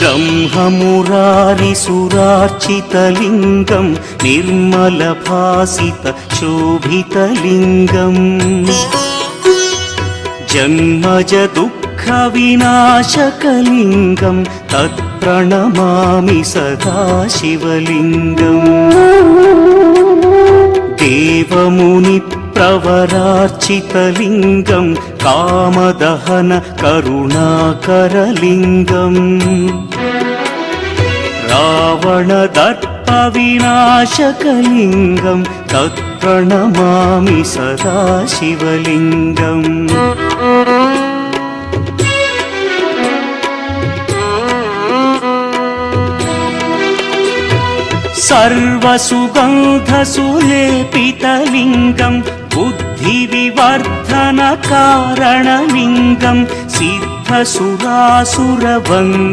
ब्रह्ममुरारिसुरार्चितलिङ्गं निर्मलभासितशोभितलिङ्गम् जन्मजदुःखविनाशकलिङ्गं तत्प्रणमामि सदा शिवलिङ्गम् देवमुनिप्रवरार्चितलिङ्गं कामदहन करुणाकरलिङ्गम् रावणदर्पविनाशकलिङ्गं तत्प्रणमामि सदा शिवलिङ्गम् सर्वसुगन्धसुलेपितलिङ्गं बुद्धिविवर्धनकारणलिङ्गं सिद्धसुरासुरवन्द्यं